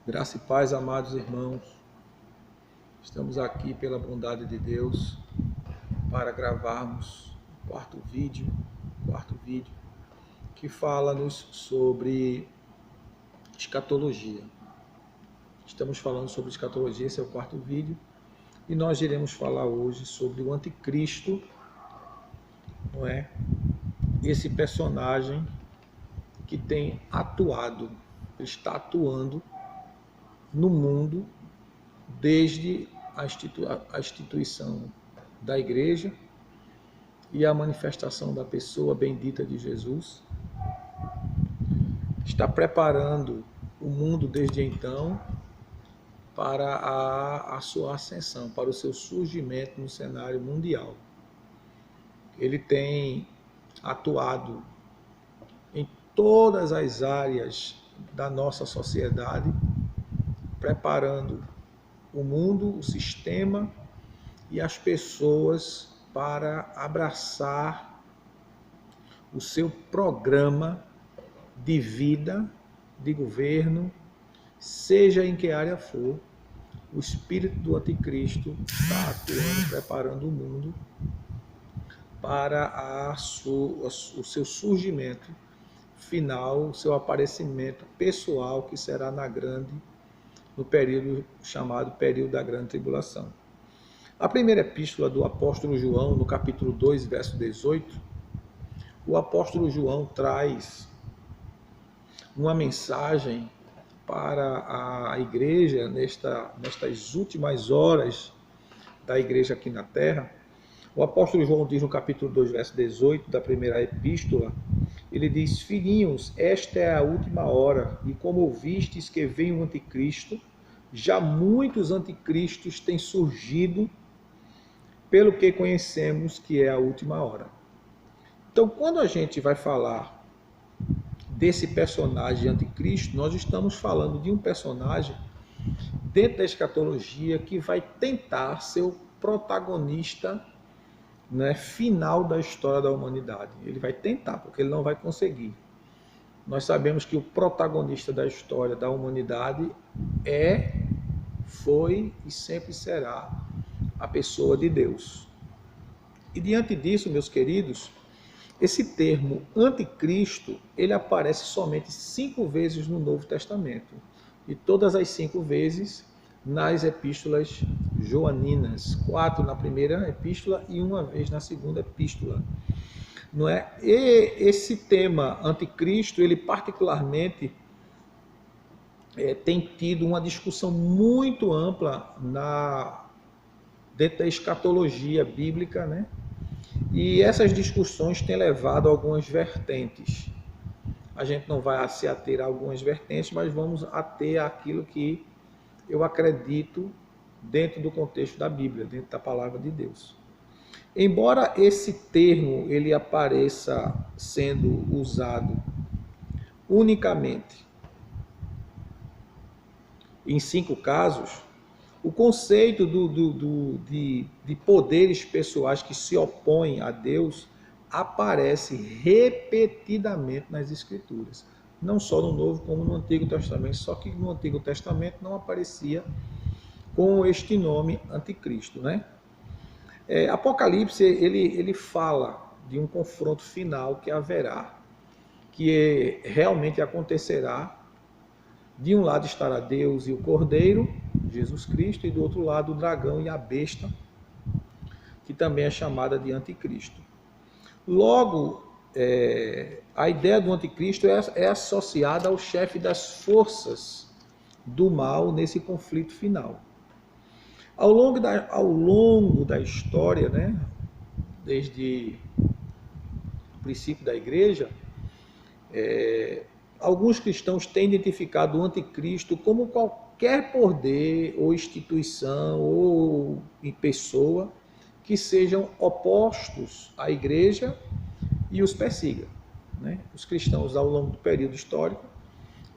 Graça e paz, amados irmãos. Estamos aqui pela bondade de Deus para gravarmos o quarto vídeo que fala-nos sobre escatologia. Estamos falando sobre escatologia, esse é o quarto vídeo, e nós iremos falar hoje sobre o anticristo, não é? Esse personagem que tem atuado, está atuando no mundo desde a instituição da igreja e a manifestação da pessoa bendita de Jesus. Está preparando o mundo desde então para a sua ascensão, para o seu surgimento no cenário mundial. Ele tem atuado em todas as áreas da nossa sociedade, preparando o mundo, o sistema e as pessoas para abraçar o seu programa de vida, de governo, seja em que área for. O espírito do anticristo está atuando, preparando o mundo para o seu surgimento final, o seu aparecimento pessoal, que será no período chamado período da grande tribulação. A primeira epístola do apóstolo João, no capítulo 2, verso 18, o apóstolo João traz uma mensagem para a igreja nestas últimas horas da igreja aqui na terra. O apóstolo João diz no capítulo 2, verso 18 da primeira epístola, ele diz: filhinhos, esta é a última hora, e como ouvistes que vem o anticristo, já muitos anticristos têm surgido, pelo que conhecemos que é a última hora. Então, quando a gente vai falar desse personagem anticristo, nós estamos falando de um personagem dentro da escatologia que vai tentar ser o protagonista, né, final da história da humanidade. Ele vai tentar, porque ele não vai conseguir. Nós sabemos que o protagonista da história da humanidade foi e sempre será a pessoa de Deus. E diante disso, meus queridos, esse termo anticristo, ele aparece somente 5 vezes no Novo Testamento. E todas as 5 vezes nas epístolas joaninas. 4 na primeira epístola e 1 vez na segunda epístola. Não é? E esse tema anticristo, ele particularmente tem tido uma discussão muito ampla dentro da escatologia bíblica, né? E essas discussões têm levado a algumas vertentes. A gente não vai se ater a algumas vertentes, mas vamos ater àquilo que eu acredito dentro do contexto da Bíblia, dentro da palavra de Deus. Embora esse termo ele apareça sendo usado unicamente em 5 casos, o conceito de poderes pessoais que se opõem a Deus aparece repetidamente nas Escrituras. Não só no Novo como no Antigo Testamento, só que no Antigo Testamento não aparecia com este nome anticristo, né? Apocalipse, ele fala de um confronto final que haverá, que realmente acontecerá. De um lado estará Deus e o Cordeiro, Jesus Cristo, e do outro lado o dragão e a besta, que também é chamada de anticristo. Logo, a ideia do anticristo é associada ao chefe das forças do mal nesse conflito final. Ao longo da história, né, desde o princípio da igreja, alguns cristãos têm identificado o anticristo como qualquer poder ou instituição ou pessoa que sejam opostos à igreja e os persiga, né? Os cristãos, ao longo do período histórico,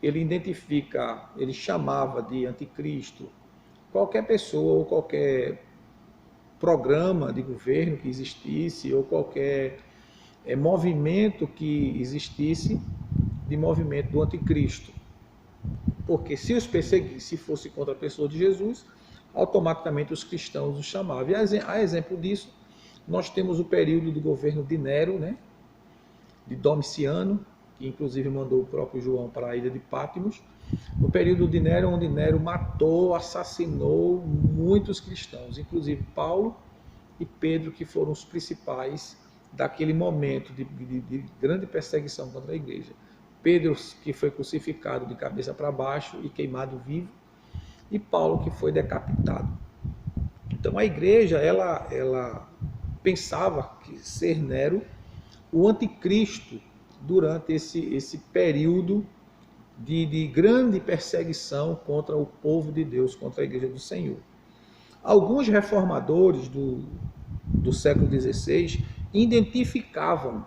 ele chamava de anticristo qualquer pessoa ou qualquer programa de governo que existisse ou qualquer movimento que existisse de movimento do anticristo. porque se os perseguisse, se fosse contra a pessoa de Jesus, automaticamente os cristãos os chamavam. E a exemplo disso, nós temos o período do governo de Nero, né? De Domiciano, que inclusive mandou o próprio João para a ilha de Patmos, no período de Nero, onde Nero matou, assassinou muitos cristãos, inclusive Paulo e Pedro, que foram os principais daquele momento de grande perseguição contra a igreja. Pedro, que foi crucificado de cabeça para baixo e queimado vivo, e Paulo, que foi decapitado. Então a igreja, ela pensava que ser Nero o anticristo durante esse período de grande perseguição contra o povo de Deus, contra a igreja do Senhor. Alguns reformadores do século XVI identificavam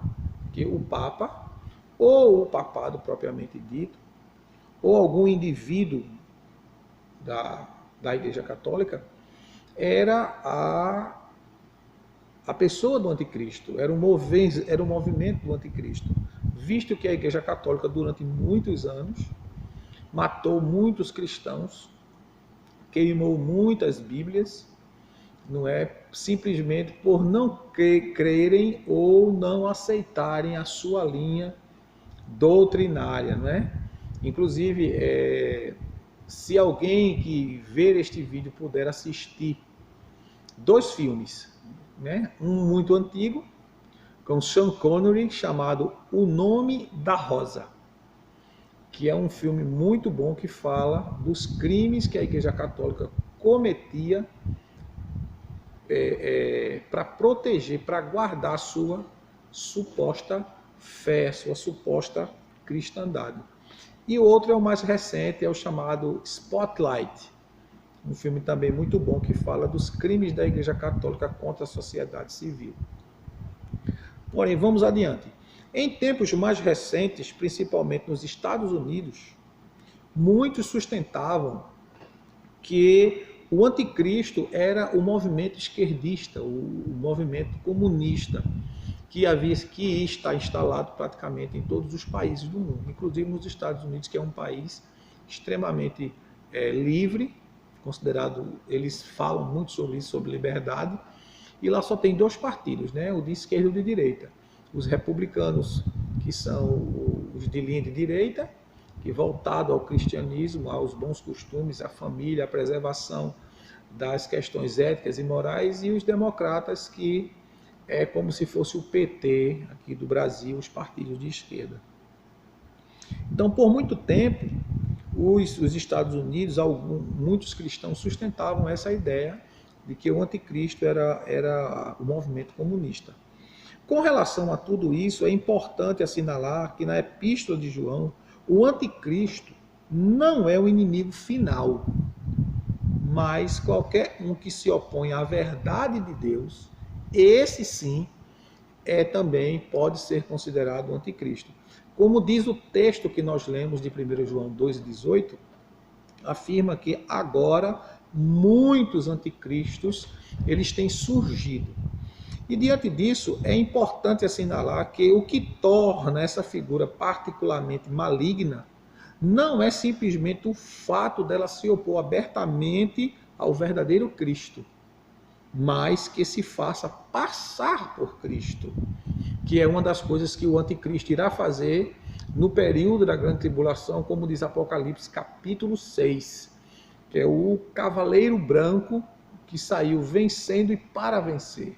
que o Papa, ou o papado propriamente dito, ou algum indivíduo da Igreja Católica, era a pessoa do anticristo, era um movimento do anticristo, visto que a Igreja Católica durante muitos anos matou muitos cristãos, queimou muitas Bíblias, não é simplesmente por não crerem ou não aceitarem a sua linha doutrinária, não é? Inclusive, se alguém que ver este vídeo puder assistir 2 filmes, né? Um muito antigo, com Sean Connery, chamado O Nome da Rosa, que é um filme muito bom que fala dos crimes que a Igreja Católica cometia para proteger, para guardar a sua suposta fé, sua suposta cristandade. E o outro é o mais recente, é o chamado Spotlight, um filme também muito bom que fala dos crimes da Igreja Católica contra a sociedade civil. Porém, vamos adiante. Em tempos mais recentes, principalmente nos Estados Unidos, muitos sustentavam que o anticristo era o movimento esquerdista, o movimento comunista, que está instalado praticamente em todos os países do mundo, inclusive nos Estados Unidos, que é um país extremamente livre, considerado, eles falam muito sobre isso, sobre liberdade, e lá só tem 2 partidos, né? O de esquerda e o de direita. Os republicanos, que são os de linha de direita, que voltado ao cristianismo, aos bons costumes, à família, à preservação das questões éticas e morais, e os democratas, que é como se fosse o PT aqui do Brasil, os partidos de esquerda. Então, por muito tempo, os Estados Unidos, muitos cristãos sustentavam essa ideia de que o anticristo era o movimento comunista. Com relação a tudo isso, é importante assinalar que na Epístola de João, o anticristo não é o inimigo final, mas qualquer um que se opõe à verdade de Deus, esse sim também pode ser considerado o anticristo. Como diz o texto que nós lemos de 1 João 2,18, afirma que agora muitos anticristos eles têm surgido. E diante disso, é importante assinalar que o que torna essa figura particularmente maligna não é simplesmente o fato dela se opor abertamente ao verdadeiro Cristo, mas que se faça passar por Cristo, que é uma das coisas que o anticristo irá fazer no período da grande tribulação, como diz Apocalipse capítulo 6, que é o cavaleiro branco que saiu vencendo e para vencer.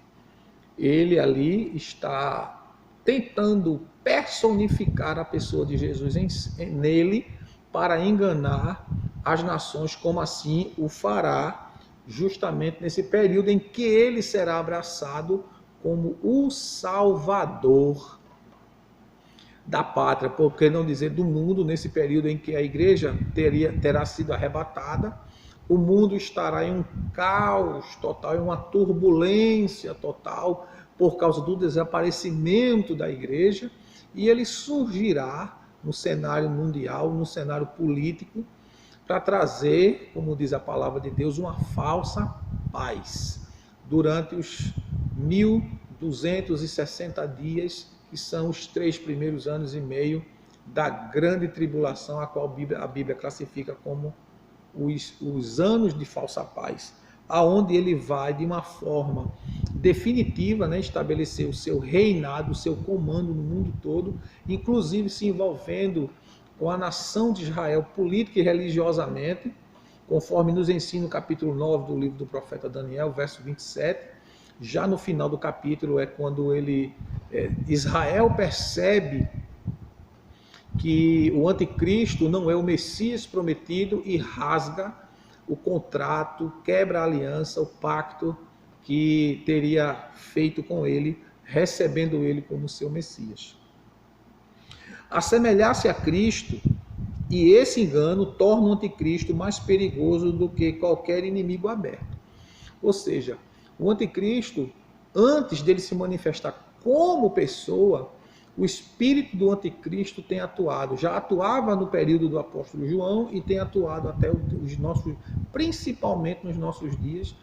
Ele ali está tentando personificar a pessoa de Jesus nele para enganar as nações, como assim o fará justamente nesse período em que ele será abraçado como o Salvador da pátria, por que não dizer do mundo, nesse período em que a igreja terá sido arrebatada. O mundo estará em um caos total, em uma turbulência total, por causa do desaparecimento da igreja, e ele surgirá no cenário mundial, no cenário político, para trazer, como diz a palavra de Deus, uma falsa paz, durante os 1260 dias, que são os 3 primeiros anos e meio da grande tribulação, a qual a Bíblia classifica como os anos de falsa paz, aonde ele vai de uma forma definitiva, né, estabelecer o seu reinado, o seu comando no mundo todo, inclusive se envolvendo com a nação de Israel política e religiosamente, conforme nos ensina o capítulo 9 do livro do profeta Daniel, verso 27. Já no final do capítulo é quando Israel percebe que o anticristo não é o Messias prometido e rasga o contrato, quebra a aliança, o pacto que teria feito com ele, recebendo ele como seu Messias. Assemelhar-se a Cristo, e esse engano torna o anticristo mais perigoso do que qualquer inimigo aberto. Ou seja, o anticristo, antes dele se manifestar como pessoa, o espírito do anticristo tem atuado, já atuava no período do apóstolo João e tem atuado até principalmente nos nossos dias,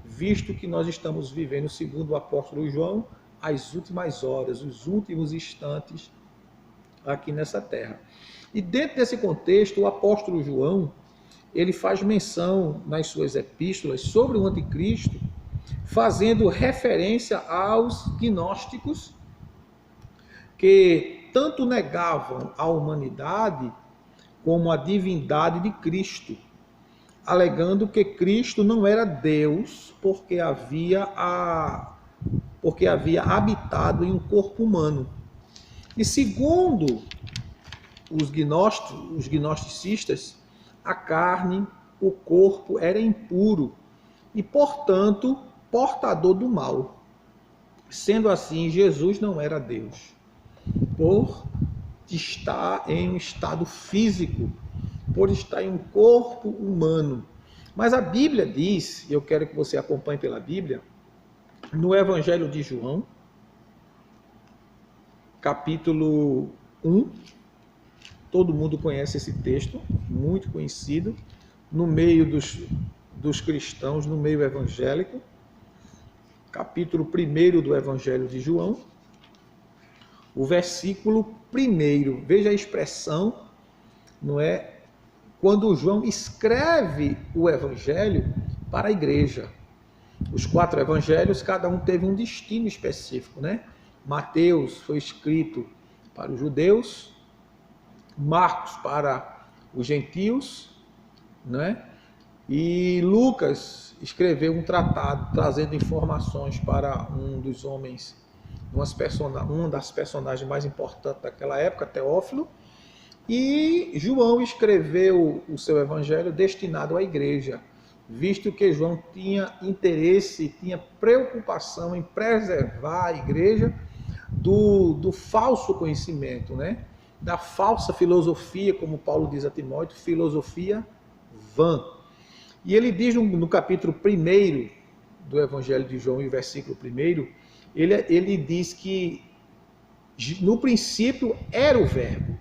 visto que nós estamos vivendo, segundo o apóstolo João, as últimas horas, os últimos instantes aqui nessa terra. E dentro desse contexto, o apóstolo João, ele faz menção nas suas epístolas sobre o anticristo, fazendo referência aos gnósticos, que tanto negavam a humanidade como a divindade de Cristo, alegando que Cristo não era Deus porque havia habitado em um corpo humano. E segundo os gnosticistas, a carne, o corpo era impuro e, portanto, portador do mal. Sendo assim, Jesus não era Deus, por estar em um estado físico, por estar em um corpo humano. Mas a Bíblia diz, e eu quero que você acompanhe pela Bíblia, no Evangelho de João, capítulo 1, todo mundo conhece esse texto, muito conhecido, no meio dos cristãos, no meio evangélico, capítulo 1 do Evangelho de João, o versículo 1, veja a expressão, não é? Quando João escreve o Evangelho para a igreja. Os 4 evangelhos, cada um teve um destino específico, né? Mateus foi escrito para os judeus, Marcos para os gentios, né? E Lucas escreveu um tratado trazendo informações para um dos homens, uma das personagens mais importantes daquela época, Teófilo. E João escreveu o seu evangelho destinado à igreja, visto que João tinha interesse, tinha preocupação em preservar a igreja do falso conhecimento, né? Da falsa filosofia, como Paulo diz a Timóteo, filosofia vã. E ele diz no capítulo 1 do Evangelho de João, e versículo 1, ele diz que no princípio era o Verbo,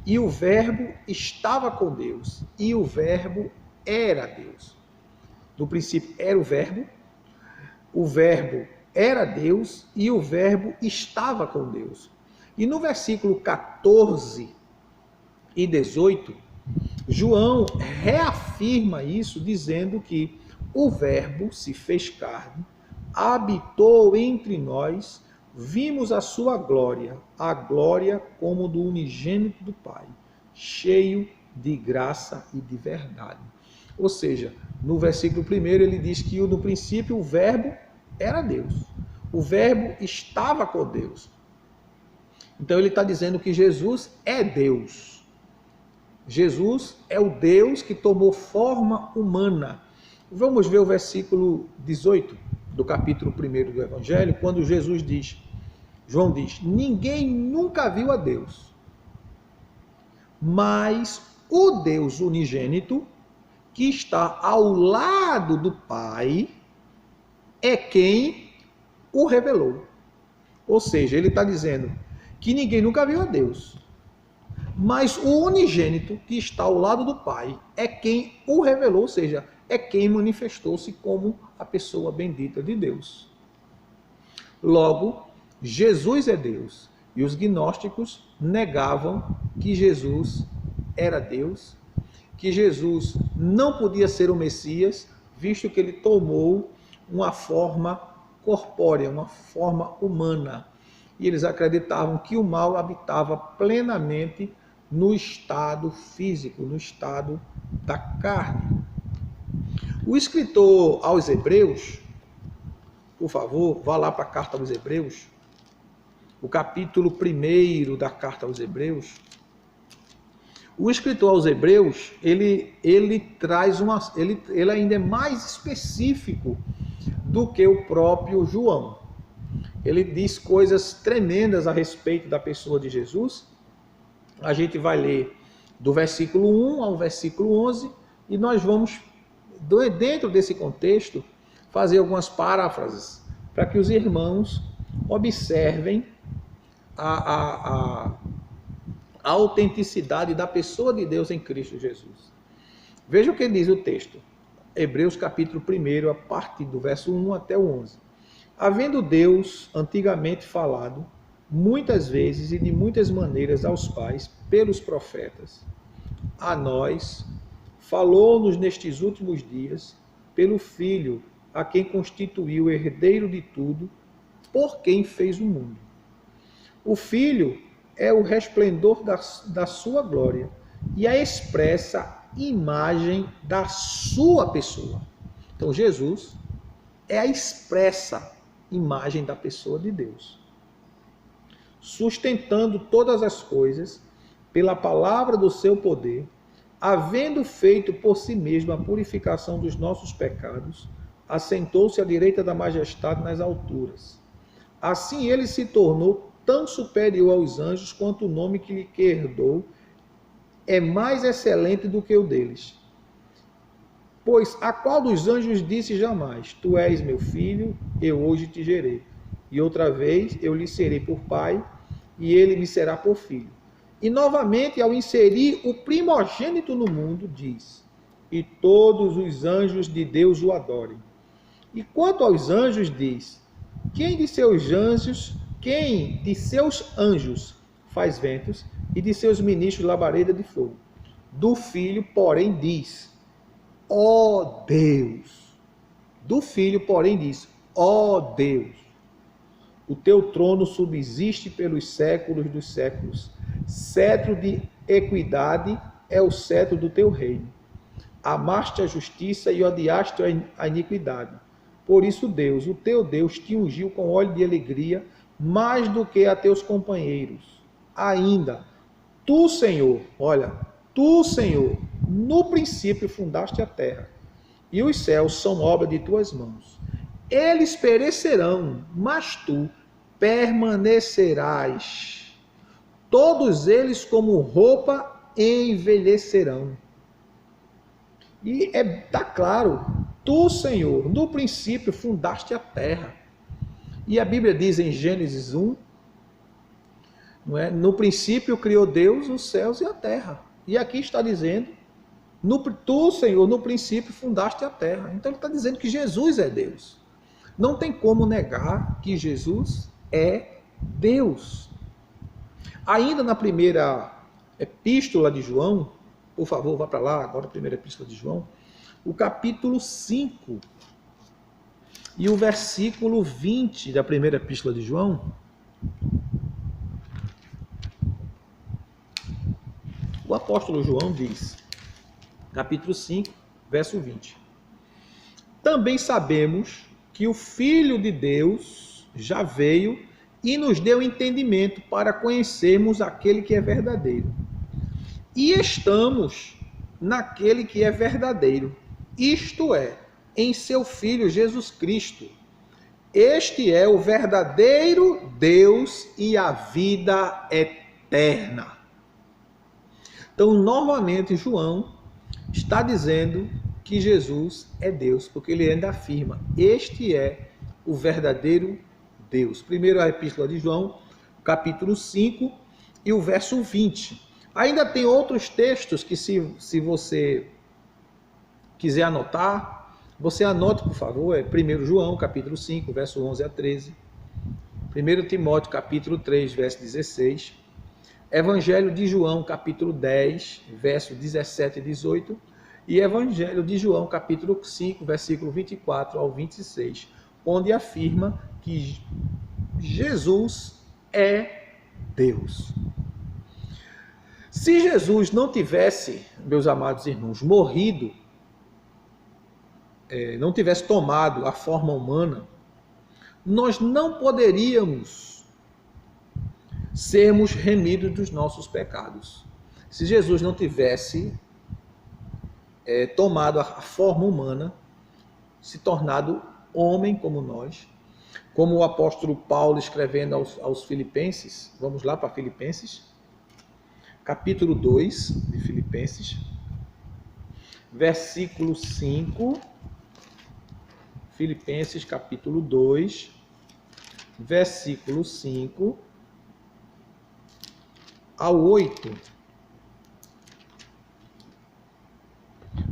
e o Verbo estava com Deus, e o Verbo era Deus. No princípio era o Verbo era Deus, e o Verbo estava com Deus. E no versículo 14 e 18, João reafirma isso, dizendo que o Verbo se fez carne, habitou entre nós, vimos a sua glória, a glória como do unigênito do Pai, cheio de graça e de verdade. Ou seja, no versículo 1 ele diz que no princípio o Verbo era Deus, o Verbo estava com Deus. Então ele está dizendo que Jesus é Deus. Jesus é o Deus que tomou forma humana. Vamos ver o versículo 18 do capítulo 1 do Evangelho, quando João diz, ninguém nunca viu a Deus, mas o Deus unigênito, que está ao lado do Pai, é quem o revelou. Ou seja, ele está dizendo que ninguém nunca viu a Deus, mas o unigênito que está ao lado do Pai é quem o revelou, ou seja, é quem manifestou-se como a pessoa bendita de Deus. Logo, Jesus é Deus, e os gnósticos negavam que Jesus era Deus, que Jesus não podia ser o Messias, visto que ele tomou uma forma corpórea, uma forma humana. E eles acreditavam que o mal habitava plenamente no estado físico, no estado da carne. O escritor aos Hebreus, por favor, vá lá para a carta aos Hebreus, o capítulo 1 da carta aos Hebreus. O escritor aos Hebreus, ele traz ele ainda é mais específico do que o próprio João. Ele diz coisas tremendas a respeito da pessoa de Jesus. A gente vai ler do versículo 1 ao versículo 11 e nós vamos, dentro desse contexto, fazer algumas paráfrases para que os irmãos observem a autenticidade da pessoa de Deus em Cristo Jesus. Veja o que diz o texto. Hebreus capítulo 1, a partir do verso 1 até o 11. Havendo Deus antigamente falado, muitas vezes e de muitas maneiras aos pais, pelos profetas, a nós, falou-nos nestes últimos dias, pelo Filho, a quem constituiu o herdeiro de tudo, por quem fez o mundo. O Filho é o resplendor da sua glória e a expressa imagem da sua pessoa. Então, Jesus é a expressa imagem da pessoa de Deus, sustentando todas as coisas pela palavra do seu poder, havendo feito por si mesmo a purificação dos nossos pecados, assentou-se à direita da majestade nas alturas. Assim ele se tornou tão superior aos anjos quanto o nome que lhe herdou é mais excelente do que o deles. Pois a qual dos anjos disse jamais, tu és meu filho, eu hoje te gerei. E outra vez eu lhe serei por pai, e ele me será por filho. E novamente, ao inserir o primogênito no mundo, diz, e todos os anjos de Deus o adorem. E quanto aos anjos, diz, quem de seus anjos faz ventos, e de seus ministros labareda de fogo? Do Filho, porém, diz, ó Deus. Do Filho, porém, diz, ó Deus, o teu trono subsiste pelos séculos dos séculos. Cetro de equidade é o cetro do teu reino. Amaste a justiça e odiaste a iniquidade. Por isso Deus, o teu Deus, te ungiu com óleo de alegria, mais do que a teus companheiros. Ainda, tu, Senhor, olha, tu, Senhor, no princípio fundaste a terra, e os céus são obra de tuas mãos. Eles perecerão, mas tu permanecerás. Todos eles como roupa envelhecerão. E está claro, tu, Senhor, no princípio fundaste a terra. E a Bíblia diz em Gênesis 1, não é? No princípio criou Deus os céus e a terra. E aqui está dizendo, tu, Senhor, no princípio fundaste a terra. Então ele está dizendo que Jesus é Deus. Não tem como negar que Jesus é Deus. Ainda na primeira epístola de João, por favor, vá para lá, agora a primeira epístola de João, o capítulo 5 e o versículo 20 da primeira epístola de João, o apóstolo João diz, capítulo 5, verso 20, também sabemos que o Filho de Deus já veio e nos deu entendimento para conhecermos aquele que é verdadeiro. E estamos naquele que é verdadeiro, isto é, em seu Filho Jesus Cristo. Este é o verdadeiro Deus e a vida eterna. Então, novamente, João está dizendo que Jesus é Deus, porque ele ainda afirma, este é o verdadeiro Deus. Primeiro a epístola de João, capítulo 5 e o verso 20. Ainda tem outros textos que se você quiser anotar, você anote, por favor, é 1 João, capítulo 5, verso 11 a 13. 1 Timóteo, capítulo 3, verso 16. Evangelho de João, capítulo 10, verso 17 e 18, e Evangelho de João, capítulo 5, versículo 24 ao 26, onde afirma que Jesus é Deus. Se Jesus não tivesse, meus amados irmãos, morrido, não tivesse tomado a forma humana, nós não poderíamos sermos remidos dos nossos pecados. Se Jesus não tivesse tomado a forma humana, se tornado homem como nós, como o apóstolo Paulo escrevendo aos Filipenses, vamos lá para Filipenses, capítulo 2 de Filipenses, versículo 5, Filipenses capítulo 2, versículo 5 ao 8,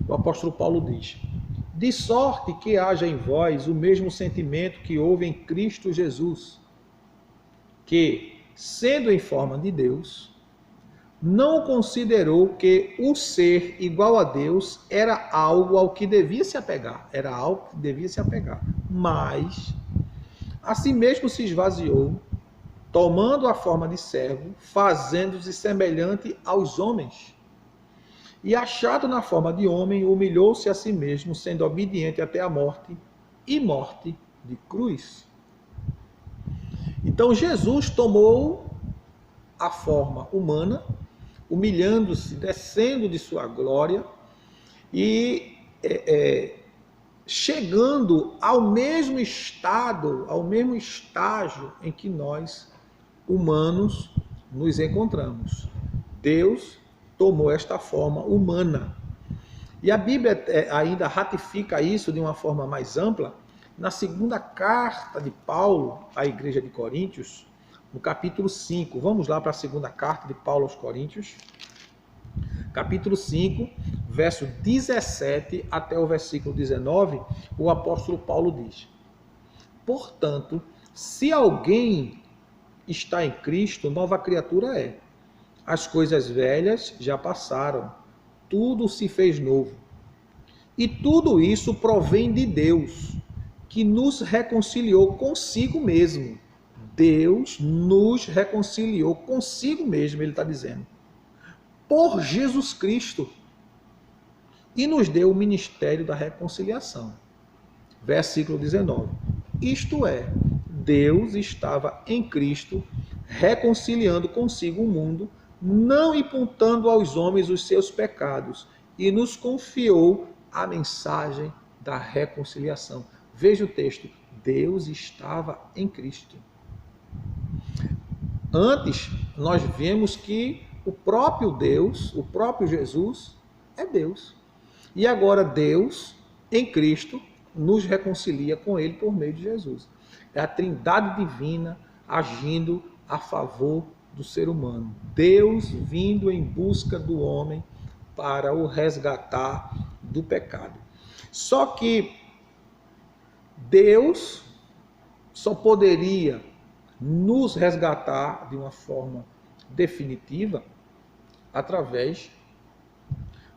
o apóstolo Paulo diz: de sorte que haja em vós o mesmo sentimento que houve em Cristo Jesus, que, sendo em forma de Deus, não considerou que o ser igual a Deus era algo ao que devia se apegar, mas a si mesmo se esvaziou, tomando a forma de servo, fazendo-se semelhante aos homens. E achado na forma de homem, humilhou-se a si mesmo, sendo obediente até a morte, e morte de cruz. Então Jesus tomou a forma humana, humilhando-se, descendo de sua glória e chegando ao mesmo estado, ao mesmo estágio em que nós, humanos, nos encontramos. Deus tomou esta forma humana. E a Bíblia ainda ratifica isso de uma forma mais ampla na segunda carta de Paulo à igreja de Coríntios, no capítulo 5. Vamos lá para a segunda carta de Paulo aos Coríntios, capítulo 5, verso 17 até o versículo 19, o apóstolo Paulo diz: portanto, se alguém está em Cristo, nova criatura é. As coisas velhas já passaram, tudo se fez novo. E tudo isso provém de Deus, que nos reconciliou consigo mesmo. Deus nos reconciliou consigo mesmo, ele está dizendo, por Jesus Cristo, e nos deu o ministério da reconciliação. Versículo 19. Isto é, Deus estava em Cristo, reconciliando consigo o mundo, não imputando aos homens os seus pecados, e nos confiou a mensagem da reconciliação. Veja o texto. Deus estava em Cristo. Antes, nós vemos que o próprio Deus, o próprio Jesus, é Deus. E agora Deus, em Cristo, nos reconcilia com Ele por meio de Jesus. É a Trindade divina agindo a favor do ser humano. Deus vindo em busca do homem para o resgatar do pecado. Só que Deus só poderia nos resgatar de uma forma definitiva através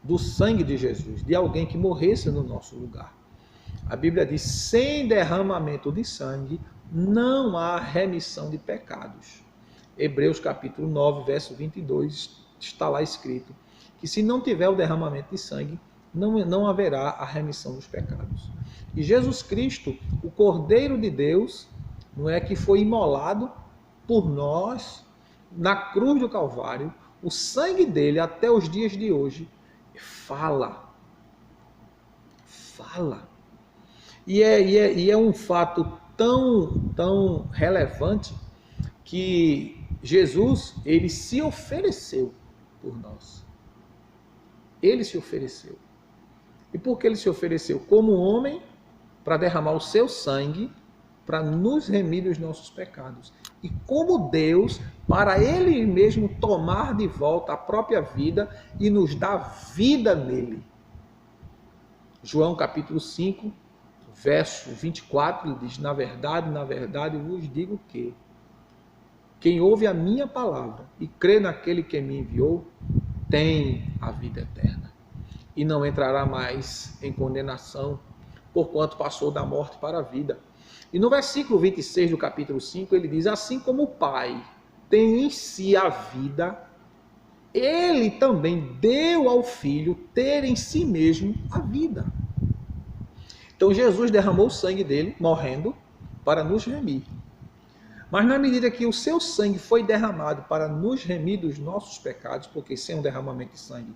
do sangue de Jesus, de alguém que morresse no nosso lugar. A Bíblia diz: sem derramamento de sangue não há remissão de pecados. Hebreus capítulo 9, verso 22, está lá escrito que se não tiver o derramamento de sangue, não haverá a remissão dos pecados. E Jesus Cristo, o Cordeiro de Deus, não é que foi imolado por nós na cruz do Calvário, o sangue dele até os dias de hoje fala. E é um fato tão relevante que Jesus, ele se ofereceu por nós. Ele se ofereceu. E por que ele se ofereceu? Como homem, para derramar o seu sangue, para nos remir dos nossos pecados. E como Deus, para ele mesmo tomar de volta a própria vida e nos dar vida nele. João capítulo 5, verso 24, ele diz: na verdade, vos digo que Quem ouve a minha palavra e crê naquele que me enviou, tem a vida eterna. E não entrará mais em condenação, porquanto passou da morte para a vida. E no versículo 26 do capítulo 5, ele diz: assim como o Pai tem em si a vida, ele também deu ao Filho ter em si mesmo a vida. Então Jesus derramou o sangue dele, morrendo, para nos remir. Mas na medida que o seu sangue foi derramado para nos remir dos nossos pecados, porque sem um derramamento de sangue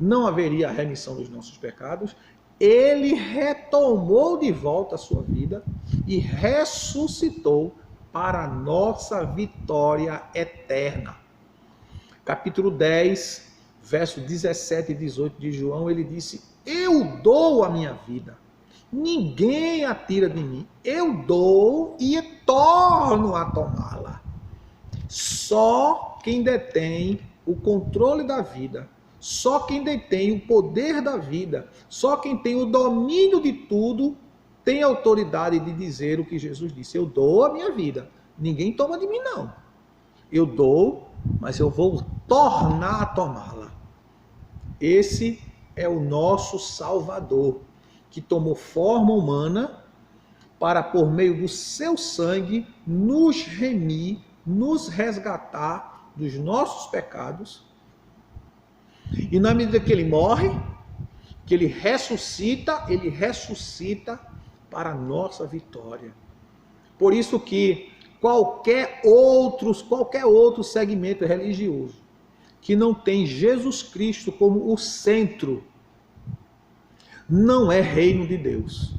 não haveria a remissão dos nossos pecados, ele retomou de volta a sua vida e ressuscitou para a nossa vitória eterna. Capítulo 10, verso 17 e 18 de João, ele disse: eu dou a minha vida, ninguém a tira de mim, eu dou e torno a tomá-la. Só quem detém o controle da vida, só quem detém o poder da vida, só quem tem o domínio de tudo, tem autoridade de dizer o que Jesus disse: eu dou a minha vida, ninguém toma de mim não. Eu dou, mas eu vou tornar a tomá-la. Esse é o nosso Salvador, que tomou forma humana para, por meio do seu sangue, nos remir, nos resgatar dos nossos pecados. E na medida que ele morre, que ele ressuscita para a nossa vitória. Por isso que qualquer outro segmento religioso que não tem Jesus Cristo como o centro, não é reino de Deus.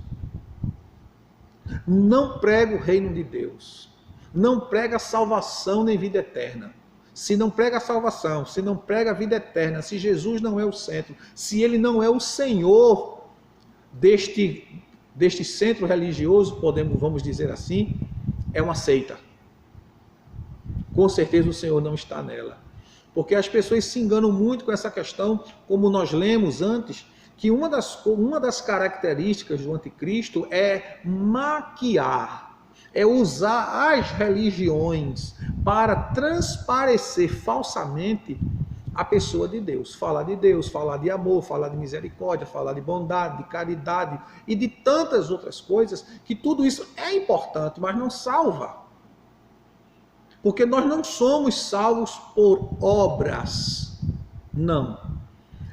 Não prega o reino de Deus. Não prega salvação nem vida eterna. Se não prega a salvação, se não prega a vida eterna, se Jesus não é o centro, se ele não é o Senhor deste centro religioso, vamos dizer assim, é uma seita. Com certeza o Senhor não está nela. Porque as pessoas se enganam muito com essa questão, como nós lemos antes, que uma das características do anticristo é maquiar, é usar as religiões para transparecer falsamente a pessoa de Deus. Falar de amor, falar de misericórdia, falar de bondade, de caridade e de tantas outras coisas, que tudo isso é importante, mas não salva. Porque nós não somos salvos por obras, não.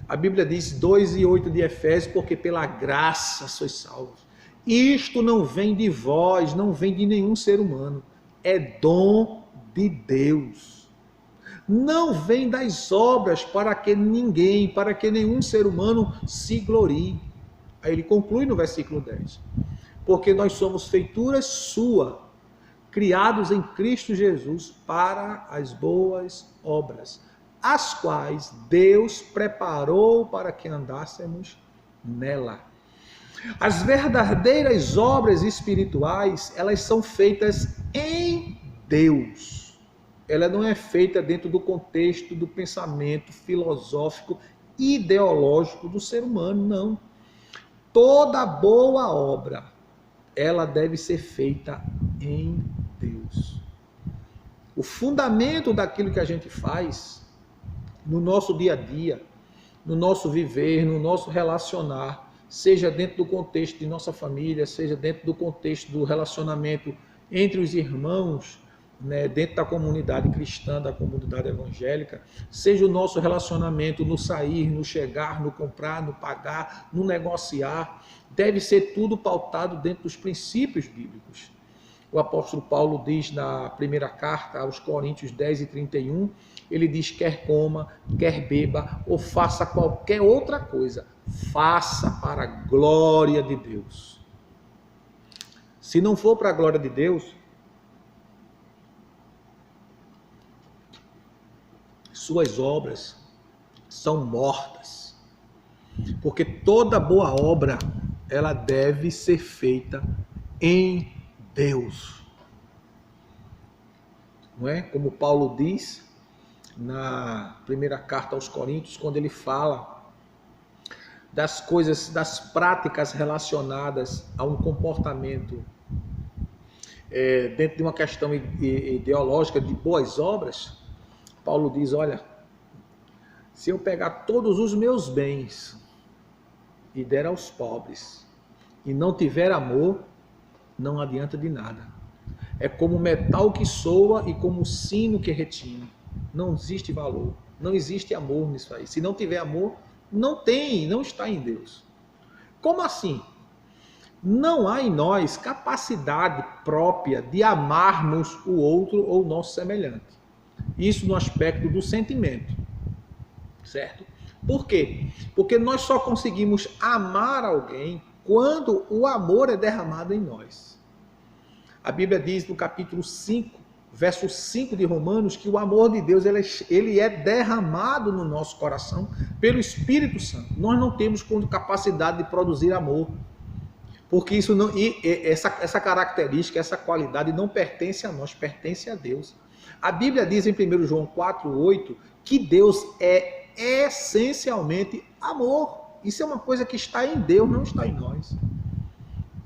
A Bíblia diz 2:8 de Efésios, porque pela graça sois salvos. Isto não vem de vós, não vem de nenhum ser humano, é dom de Deus. Não vem das obras para que nenhum ser humano se glorie. Aí ele conclui no versículo 10. Porque nós somos feituras sua, criados em Cristo Jesus para as boas obras, as quais Deus preparou para que andássemos nela. As verdadeiras obras espirituais, elas são feitas em Deus. Ela não é feita dentro do contexto do pensamento filosófico, ideológico do ser humano, não. Toda boa obra, ela deve ser feita em Deus. O fundamento daquilo que a gente faz no nosso dia a dia, no nosso viver, no nosso relacionar, seja dentro do contexto de nossa família, seja dentro do contexto do relacionamento entre os irmãos, né, dentro da comunidade cristã, da comunidade evangélica, seja o nosso relacionamento no sair, no chegar, no comprar, no pagar, no negociar, deve ser tudo pautado dentro dos princípios bíblicos. O apóstolo Paulo diz na primeira carta aos Coríntios 10:31, ele diz: quer coma, quer beba, ou faça qualquer outra coisa, faça para a glória de Deus. Se não for para a glória de Deus, suas obras são mortas. Porque toda boa obra, ela deve ser feita em Deus. Não é? Como Paulo diz na primeira carta aos Coríntios, quando ele fala das coisas, das práticas relacionadas a um comportamento dentro de uma questão ideológica de boas obras, Paulo diz, olha, se eu pegar todos os meus bens e der aos pobres, e não tiver amor, não adianta de nada. É como metal que soa e como sino que retine. Não existe valor, não existe amor nisso aí. Se não tiver amor, não está em Deus. Como assim? Não há em nós capacidade própria de amarmos o outro ou o nosso semelhante. Isso no aspecto do sentimento, certo? Por quê? Porque nós só conseguimos amar alguém quando o amor é derramado em nós. A Bíblia diz no capítulo 5, verso 5 de Romanos, que o amor de Deus ele é derramado no nosso coração pelo Espírito Santo. Nós não temos capacidade de produzir amor. Porque isso não, essa característica, essa qualidade não pertence a nós, pertence a Deus. A Bíblia diz em 1 João 4,8 que Deus é essencialmente amor. Isso é uma coisa que está em Deus, não está em nós.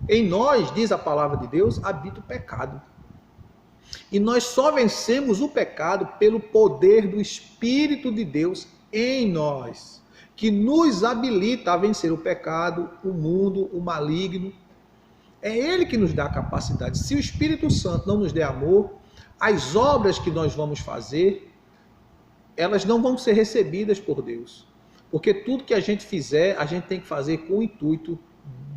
Em nós, diz a palavra de Deus, habita o pecado. E nós só vencemos o pecado pelo poder do Espírito de Deus em nós, que nos habilita a vencer o pecado, o mundo, o maligno. É Ele que nos dá a capacidade. Se o Espírito Santo não nos der amor, as obras que nós vamos fazer, elas não vão ser recebidas por Deus. Porque tudo que a gente fizer, a gente tem que fazer com o intuito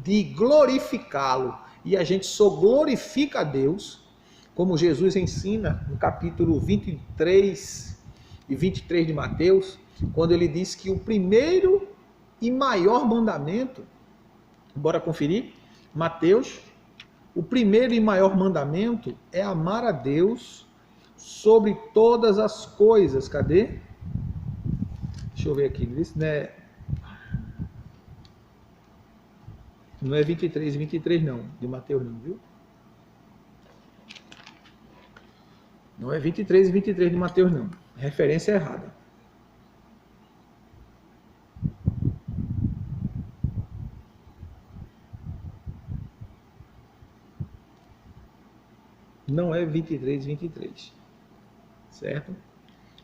de glorificá-lo. E a gente só glorifica a Deus, como Jesus ensina no capítulo 23 e 23 de Mateus, quando ele diz que o primeiro e maior mandamento, bora conferir? Mateus, o primeiro e maior mandamento é amar a Deus sobre todas as coisas. Cadê? Deixa eu ver aqui. Não é 23 e 23 não, de Mateus não, viu? Não é 23 e 23 de Mateus não. Referência errada. Não é 23 e 23. Certo?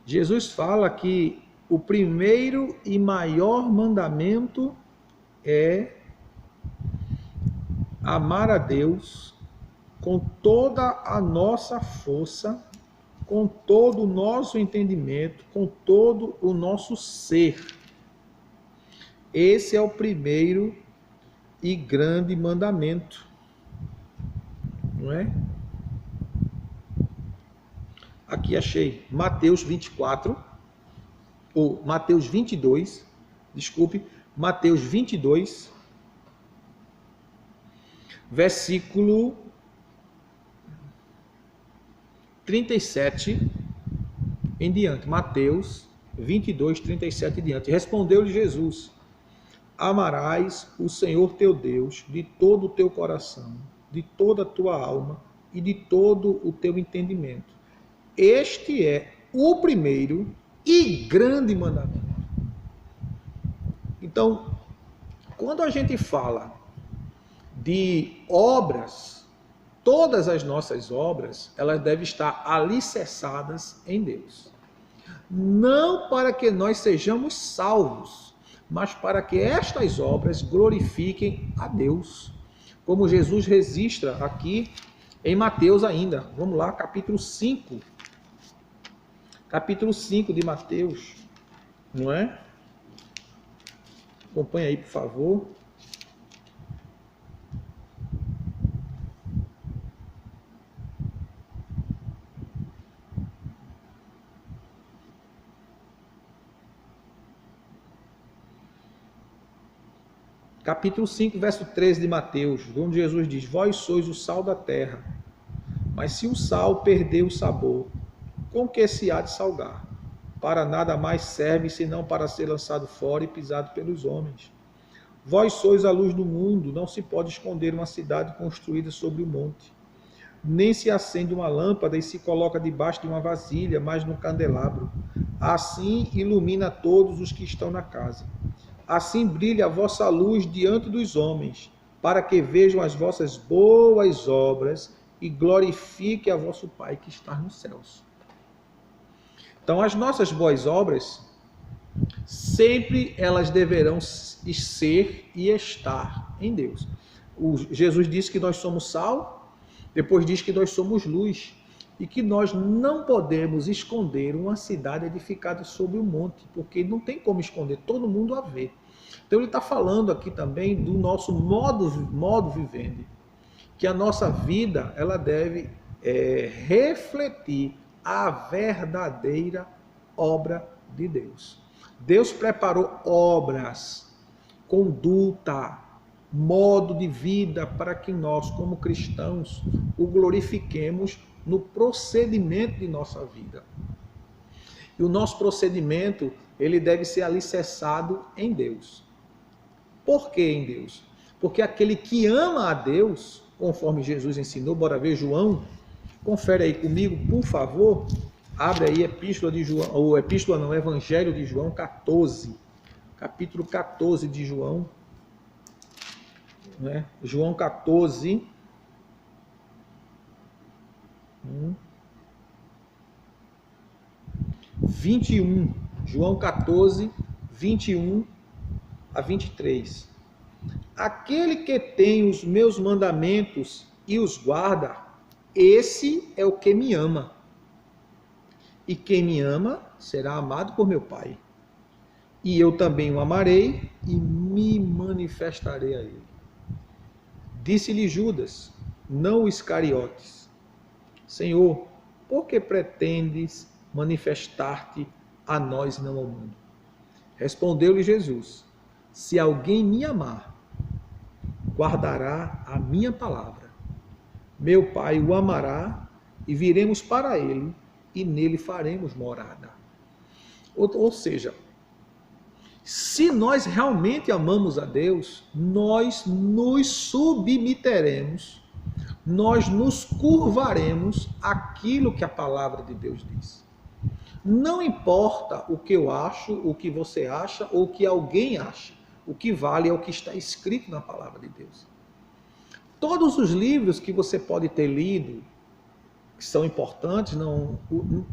Jesus fala que o primeiro e maior mandamento é amar a Deus com toda a nossa força, com todo o nosso entendimento, com todo o nosso ser. Esse é o primeiro e grande mandamento, não é? Aqui achei Mateus 24, ou Mateus 22, desculpe, Mateus 22, versículo 37 em diante. Mateus 22, 37 em diante. Respondeu-lhe Jesus: amarás o Senhor teu Deus de todo o teu coração, de toda a tua alma e de todo o teu entendimento. Este é o primeiro e grande mandamento. Então, quando a gente fala de obras, todas as nossas obras, elas devem estar alicerçadas em Deus. Não para que nós sejamos salvos, mas para que estas obras glorifiquem a Deus. Como Jesus registra aqui em Mateus ainda. Vamos lá, capítulo 5. Capítulo 5 de Mateus, não é? Acompanhe aí, por favor. Capítulo 5, verso 13 de Mateus, onde Jesus diz: vós sois o sal da terra, mas se o sal perder o sabor, com que se há de salgar? Para nada mais serve, senão para ser lançado fora e pisado pelos homens. Vós sois a luz do mundo, não se pode esconder uma cidade construída sobre o monte. Nem se acende uma lâmpada e se coloca debaixo de uma vasilha, mas no candelabro. Assim ilumina todos os que estão na casa. Assim brilha a vossa luz diante dos homens, para que vejam as vossas boas obras e glorifique a vosso Pai que está nos céus. Então, as nossas boas obras, sempre elas deverão ser e estar em Deus. Jesus disse que nós somos sal, depois diz que nós somos luz, e que nós não podemos esconder uma cidade edificada sobre um monte, porque não tem como esconder, todo mundo a vê. Então ele está falando aqui também do nosso modo vivendo, que a nossa vida ela deve refletir a verdadeira obra de Deus. Deus preparou obras, conduta, modo de vida para que nós, como cristãos, o glorifiquemos no procedimento de nossa vida. E o nosso procedimento, ele deve ser alicerçado em Deus. Por que em Deus? Porque aquele que ama a Deus, conforme Jesus ensinou, bora ver João, confere aí comigo, por favor, abre aí Evangelho de João 14, capítulo 14 de João, né? João 14, 21, João 14, 21 a 23. Aquele que tem os meus mandamentos e os guarda, esse é o que me ama. E quem me ama será amado por meu Pai. E eu também o amarei e me manifestarei a ele. Disse-lhe Judas, não o Iscariotes: Senhor, por que pretendes manifestar-te a nós e não ao mundo? Respondeu-lhe Jesus: se alguém me amar, guardará a minha palavra. Meu Pai o amará e viremos para ele e nele faremos morada. Ou seja, se nós realmente amamos a Deus, nós nos submeteremos, nós nos curvaremos àquilo que a palavra de Deus diz. Não importa o que eu acho, o que você acha ou o que alguém acha. O que vale é o que está escrito na palavra de Deus. Todos os livros que você pode ter lido, que são importantes,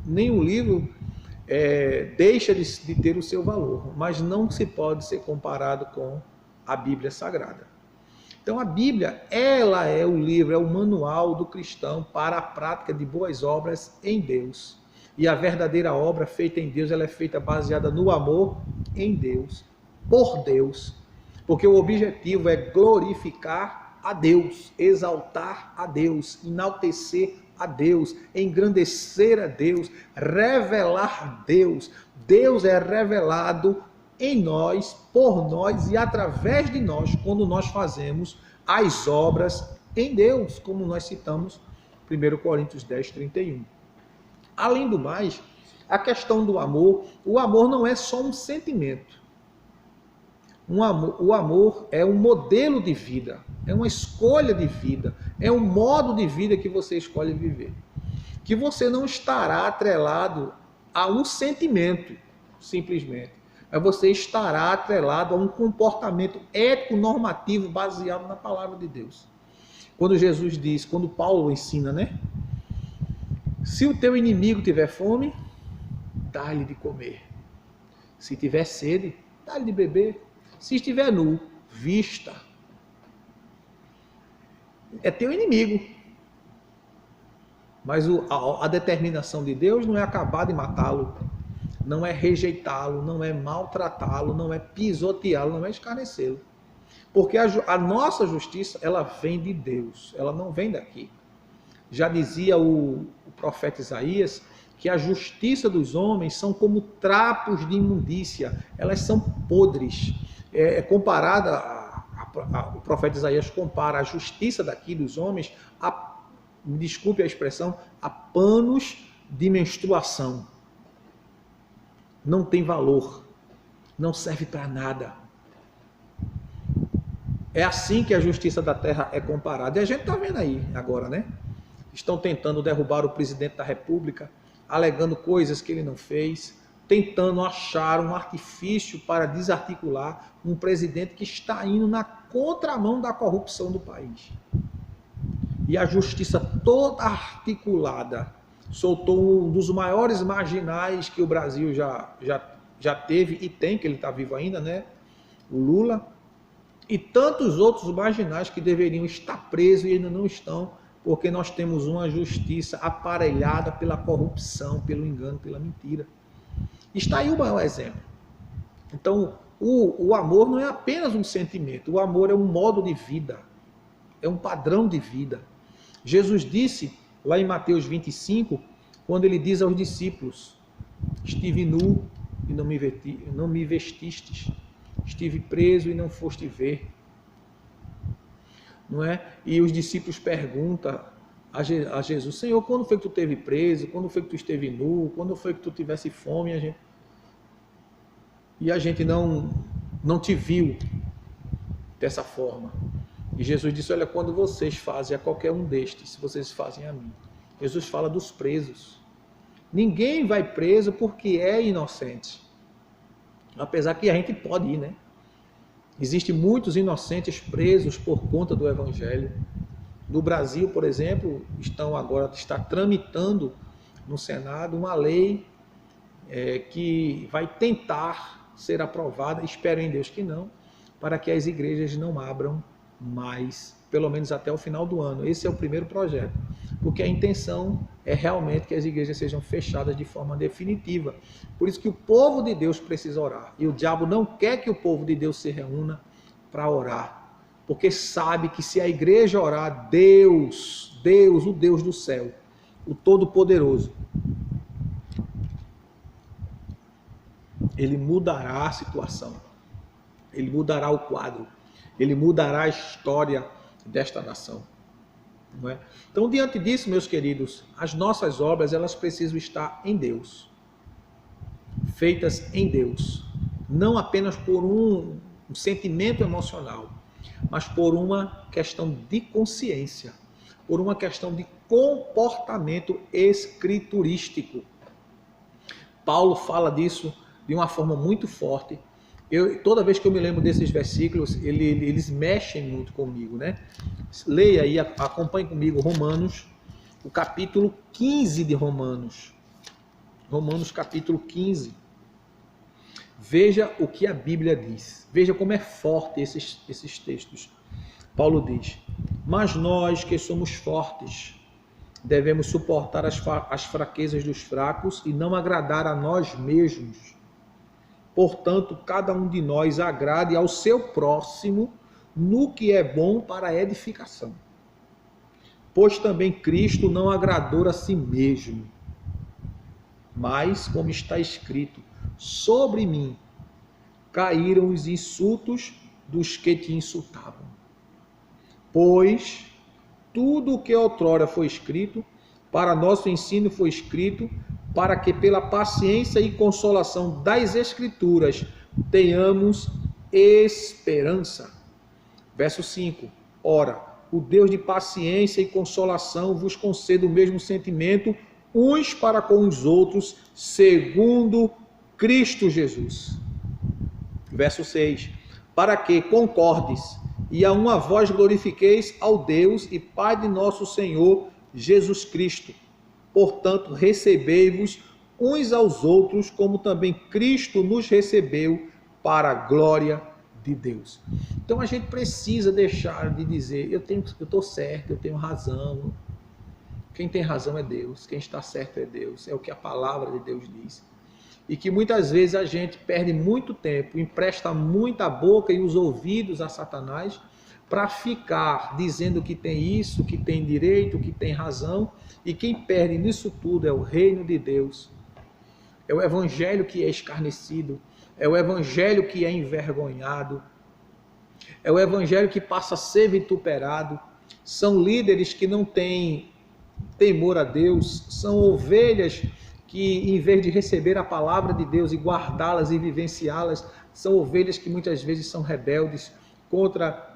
nenhum livro deixa de ter o seu valor, mas não se pode ser comparado com a Bíblia Sagrada. Então a Bíblia, ela é o livro, é o manual do cristão para a prática de boas obras em Deus. E a verdadeira obra feita em Deus, ela é feita baseada no amor em Deus, por Deus, porque o objetivo é glorificar a Deus, exaltar a Deus, enaltecer a Deus, engrandecer a Deus, revelar Deus. Deus é revelado em nós, por nós e através de nós, quando nós fazemos as obras em Deus, como nós citamos 1 Coríntios 10, 31. Além do mais, a questão do amor, o amor não é só um sentimento. O amor é um modelo de vida, é uma escolha de vida, é um modo de vida que você escolhe viver. Que você não estará atrelado a um sentimento, simplesmente. Mas você estará atrelado a um comportamento ético normativo baseado na palavra de Deus. Quando Jesus diz, quando Paulo ensina, né? Se o teu inimigo tiver fome, dá-lhe de comer. Se tiver sede, dá-lhe de beber. Se estiver nu, vista. É teu inimigo. Mas a determinação de Deus não é acabar de matá-lo, não é rejeitá-lo, não é maltratá-lo, não é pisoteá-lo, não é escarnecê-lo. Porque a nossa justiça, ela vem de Deus, ela não vem daqui. Já dizia o profeta Isaías que a justiça dos homens são como trapos de imundícia, elas são podres. O profeta Isaías compara a justiça daqui dos homens me desculpe a expressão, a panos de menstruação. Não tem valor, não serve para nada. É assim que a justiça da terra é comparada. E a gente está vendo aí agora, né? Estão tentando derrubar o presidente da República, alegando coisas que ele não fez, tentando achar um artifício para desarticular um presidente que está indo na contramão da corrupção do país. e a justiça toda articulada soltou um dos maiores marginais que o Brasil já teve e tem, que ele está vivo ainda, né? O Lula, e tantos outros marginais que deveriam estar presos e ainda não estão, porque nós temos uma justiça aparelhada pela corrupção, pelo engano, pela mentira. Está aí o maior exemplo. Então, o amor não é apenas um sentimento, o amor é um modo de vida, é um padrão de vida. Jesus disse, lá em Mateus 25, quando ele diz aos discípulos, estive nu e não me vestistes, estive preso e não foste ver. Não é? E os discípulos perguntam a Jesus, Senhor, quando foi que tu esteve preso? Quando foi que tu esteve nu? Quando foi que tu tivesse fome? E a gente não te viu dessa forma. E Jesus disse, olha, quando vocês fazem a qualquer um destes, vocês fazem a mim. Jesus fala dos presos. Ninguém vai preso porque é inocente. Apesar que a gente pode ir, né? Existem muitos inocentes presos por conta do Evangelho. No Brasil, por exemplo, está tramitando no Senado uma lei que vai tentar ser aprovada, espero em Deus que não, para que as igrejas não abram mais, pelo menos até o final do ano. Esse é o primeiro projeto, porque a intenção é realmente que as igrejas sejam fechadas de forma definitiva. Por isso que o povo de Deus precisa orar, e o diabo não quer que o povo de Deus se reúna para orar, porque sabe que se a igreja orar, Deus, o Deus do céu, o Todo-Poderoso, ele mudará a situação, ele mudará o quadro, ele mudará a história desta nação. Não é? Então, diante disso, meus queridos, as nossas obras, elas precisam estar em Deus, feitas em Deus, não apenas por um sentimento emocional, mas por uma questão de consciência, por uma questão de comportamento escriturístico. Paulo fala disso de uma forma muito forte. Toda vez que eu me lembro desses versículos, eles mexem muito comigo, né? Leia aí, acompanhe comigo Romanos, o capítulo 15 de Romanos. Romanos capítulo 15. Veja o que a Bíblia diz. Veja como é forte esses textos. Paulo diz, mas nós que somos fortes, devemos suportar as fraquezas dos fracos e não agradar a nós mesmos. Portanto, cada um de nós agrade ao seu próximo no que é bom para a edificação. Pois também Cristo não agradou a si mesmo. Mas, como está escrito, sobre mim caíram os insultos dos que te insultavam. Pois tudo o que outrora foi escrito, para nosso ensino foi escrito, para que pela paciência e consolação das Escrituras tenhamos esperança. Verso 5. Ora, o Deus de paciência e consolação vos conceda o mesmo sentimento uns para com os outros, segundo Cristo Jesus. Verso 6. Para que concordes e a uma voz glorifiqueis ao Deus e Pai de nosso Senhor Jesus Cristo. Portanto, recebei-vos uns aos outros, como também Cristo nos recebeu para a glória de Deus. Então a gente precisa deixar de dizer, eu estou certo, eu tenho razão. Quem tem razão é Deus, quem está certo é Deus, é o que a palavra de Deus diz. E que muitas vezes a gente perde muito tempo, empresta muita boca e os ouvidos a Satanás para ficar dizendo que tem isso, que tem direito, que tem razão, e quem perde nisso tudo é o reino de Deus. É o evangelho que é escarnecido, é o evangelho que é envergonhado, é o evangelho que passa a ser vituperado. São líderes que não têm temor a Deus, são ovelhas que, em vez de receber a palavra de Deus e guardá-las e vivenciá-las, são ovelhas que muitas vezes são rebeldes contra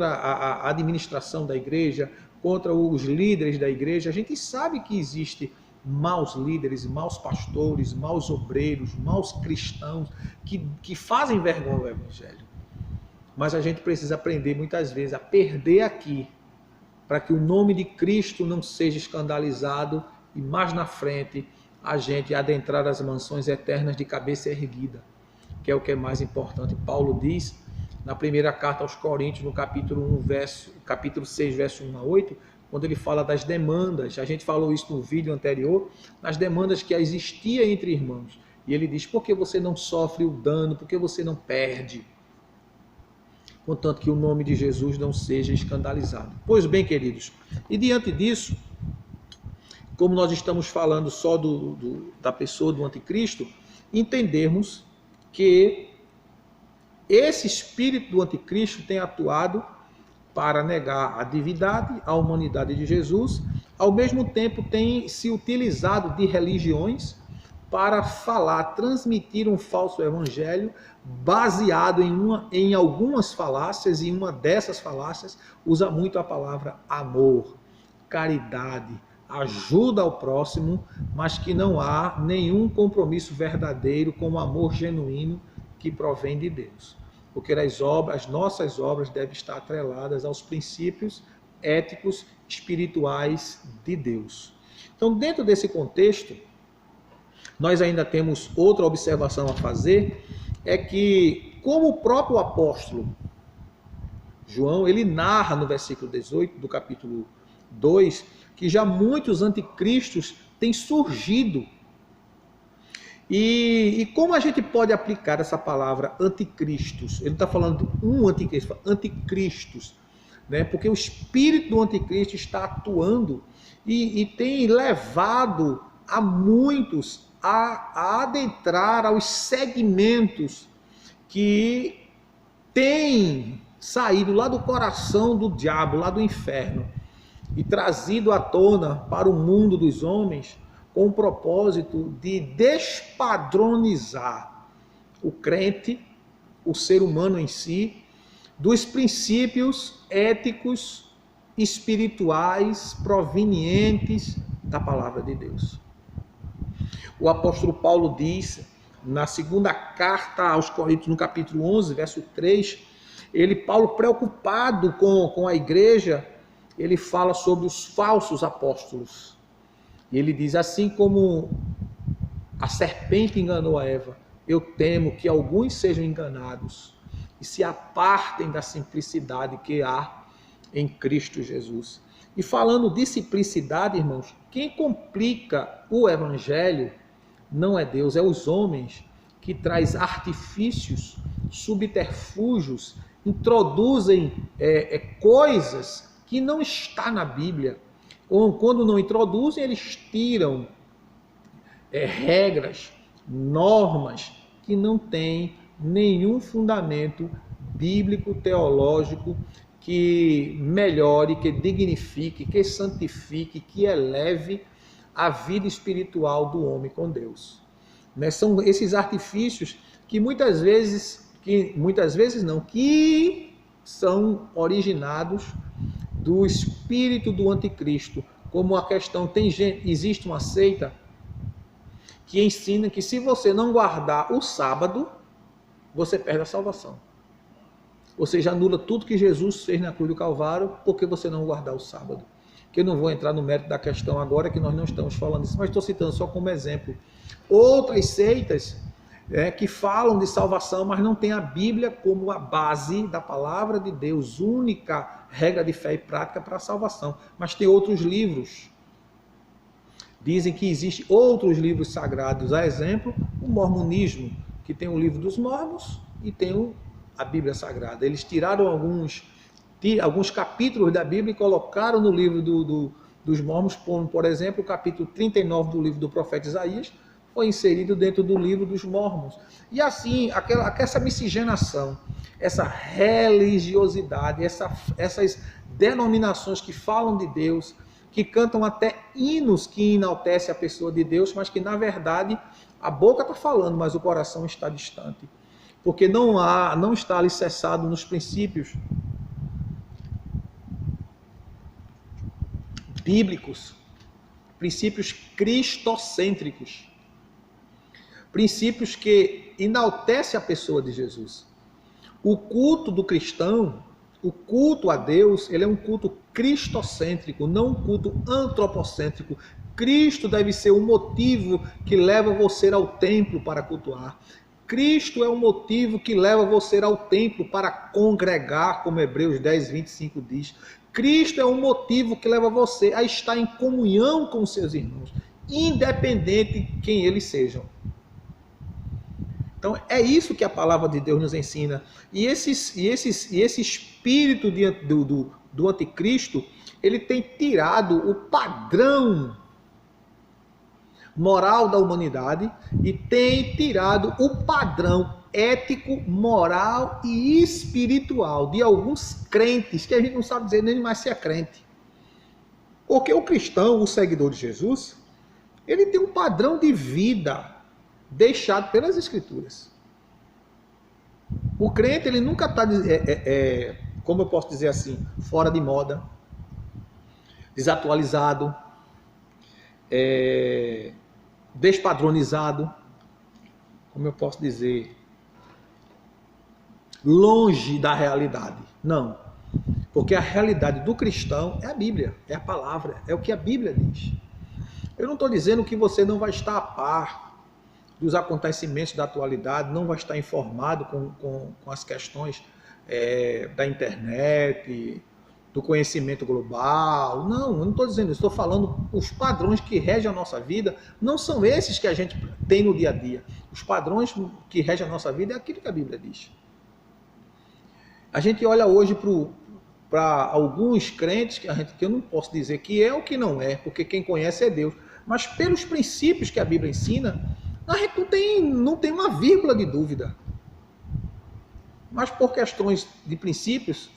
a administração da igreja, contra os líderes da igreja. A gente sabe que existe maus líderes, maus pastores, maus obreiros, maus cristãos que fazem vergonha ao evangelho. Mas a gente precisa aprender muitas vezes a perder aqui para que o nome de Cristo não seja escandalizado e mais na frente a gente adentrar as mansões eternas de cabeça erguida, que é o que é mais importante. Paulo diz na primeira carta aos Coríntios, no capítulo 6, verso 1 a 8, quando ele fala das demandas, a gente falou isso no vídeo anterior, nas demandas que existia entre irmãos. E ele diz, por que você não sofre o dano, por que você não perde? Contanto que o nome de Jesus não seja escandalizado. Pois bem, queridos, e diante disso, como nós estamos falando só da pessoa do anticristo, entendermos que esse espírito do anticristo tem atuado para negar a divindade, a humanidade de Jesus, ao mesmo tempo tem se utilizado de religiões para falar, transmitir um falso evangelho baseado em algumas falácias, e uma dessas falácias usa muito a palavra amor, caridade, ajuda ao próximo, mas que não há nenhum compromisso verdadeiro com o amor genuíno que provém de Deus. Porque as nossas obras devem estar atreladas aos princípios éticos, espirituais de Deus. Então, dentro desse contexto, nós ainda temos outra observação a fazer, é que, como o próprio apóstolo João, ele narra no versículo 18 do capítulo 2, que já muitos anticristos têm surgido. E como a gente pode aplicar essa palavra anticristos? Ele está falando de um anticristo, anticristos, né? Porque o espírito do anticristo está atuando e tem levado a muitos a adentrar aos segmentos que têm saído lá do coração do diabo, lá do inferno, e trazido à tona para o mundo dos homens com o propósito de despadronizar o crente, o ser humano em si, dos princípios éticos, espirituais, provenientes da palavra de Deus. O apóstolo Paulo diz, na segunda carta aos Coríntios, no capítulo 11, verso 3, Paulo, preocupado com a igreja, ele fala sobre os falsos apóstolos. E ele diz, assim como a serpente enganou a Eva, eu temo que alguns sejam enganados e se apartem da simplicidade que há em Cristo Jesus. E falando de simplicidade, irmãos, quem complica o evangelho não é Deus, é os homens que traz artifícios, subterfúgios, introduzem coisas que não está na Bíblia. Ou quando não introduzem, eles tiram regras, normas que não têm nenhum fundamento bíblico, teológico, que melhore, que dignifique, que santifique, que eleve a vida espiritual do homem com Deus. Né? São esses artifícios que muitas vezes são originados do espírito do anticristo, como a questão, existe uma seita que ensina que se você não guardar o sábado, você perde a salvação. Ou seja, anula tudo que Jesus fez na cruz do Calvário, porque você não guardar o sábado. Que eu não vou entrar no mérito da questão agora, que nós não estamos falando isso, mas estou citando só como exemplo. Outras seitas que falam de salvação, mas não tem a Bíblia como a base da palavra de Deus, única regra de fé e prática para a salvação. Mas tem outros livros. Dizem que existem outros livros sagrados, a exemplo, o mormonismo, que tem o livro dos mormons e tem a Bíblia Sagrada. Eles tiraram alguns capítulos da Bíblia e colocaram no livro dos mormons, por exemplo, o capítulo 39 do livro do profeta Isaías, foi inserido dentro do livro dos mormons. E assim, essa miscigenação, essa religiosidade, essas denominações que falam de Deus, que cantam até hinos que enaltecem a pessoa de Deus, mas que, na verdade, a boca está falando, mas o coração está distante. Porque não está alicerçado nos princípios bíblicos, princípios cristocêntricos, princípios que enaltecem a pessoa de Jesus. O culto do cristão, O culto a Deus, ele é um culto cristocêntrico, não um culto antropocêntrico. Cristo deve ser o motivo que leva você ao templo para cultuar. Cristo é o motivo que leva você ao templo para congregar, como Hebreus 10, 25 diz. Cristo é o motivo que leva você a estar em comunhão com seus irmãos, independente de quem eles sejam. Então é isso que a palavra de Deus nos ensina. E esse espírito do anticristo, ele tem tirado o padrão moral da humanidade e tem tirado o padrão ético, moral e espiritual de alguns crentes, que a gente não sabe dizer nem mais se é crente. Porque o cristão, o seguidor de Jesus, ele tem um padrão de vida deixado pelas Escrituras. O crente, ele nunca está, como eu posso dizer assim, fora de moda, desatualizado, despadronizado, como eu posso dizer, longe da realidade. Não. Porque a realidade do cristão é a Bíblia, é a palavra, é o que a Bíblia diz. Eu não estou dizendo que você não vai estar a par dos acontecimentos da atualidade, não vai estar informado com as questões da internet, do conhecimento global. Não, eu não estou dizendo isso. Estou falando os padrões que regem a nossa vida, não são esses que a gente tem no dia a dia. Os padrões que regem a nossa vida é aquilo que a Bíblia diz. A gente olha hoje para alguns crentes, que eu não posso dizer que é ou que não é, porque quem conhece é Deus. Mas pelos princípios que a Bíblia ensina, a gente não tem uma vírgula de dúvida. Mas por questões de princípios,